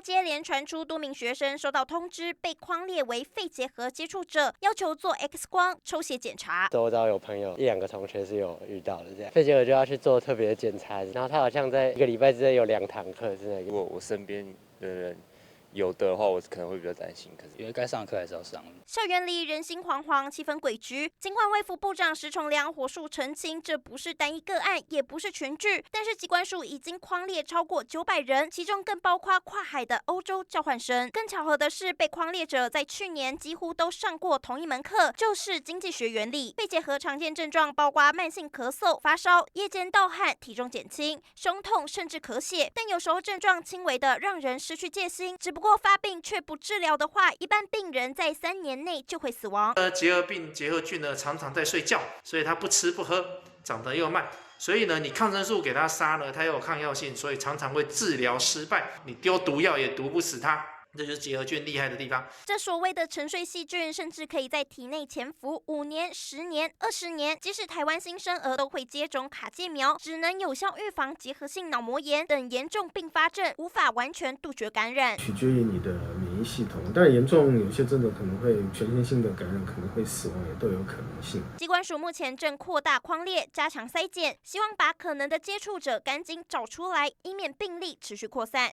接连传出多名学生收到通知被匡列为肺结核接触者，要求做 X 光、抽血检查。周遭有朋友1、2个同学是有遇到的，这样肺结核就要去做特别的检查，然后他好像在1个礼拜之内有2堂课是那个。如果我身边的人有的话，我可能会比较担心，可是因为该上的课还是要上。校园里人心惶惶，气氛诡谲。尽管卫福部长石崇良火速澄清，这不是单一个案，也不是群聚，但是疾管署已经匡列超过900人，其中更包括跨海的欧洲交换生。更巧合的是，被匡列者在去年几乎都上过同一门课，就是经济学原理。肺结核常见症状包括慢性咳嗽、发烧、夜间盗汗、体重减轻、胸痛，甚至咳血。但有时候症状轻微的让人失去戒心，只不过发病却不治疗的话，一般病人在3年内就会死亡。结核病、结核菌呢，常常在睡觉，所以它不吃不喝，长得又慢。所以呢，你抗生素给它杀呢，它又有抗药性，所以常常会治疗失败。你丢毒药也毒不死它。这就是结核菌厉害的地方。这所谓的沉睡细菌，甚至可以在体内潜伏5年、10年、20年。即使台湾新生儿都会接种卡介苗，只能有效预防结核性脑膜炎等严重并发症，无法完全杜绝感染。取决于你的免疫系统，但严重有些真的可能会全身性的感染，可能会死亡，也都有可能性。疾管署目前正扩大匡列，加强筛检，希望把可能的接触者赶紧找出来，以免病例持续扩散。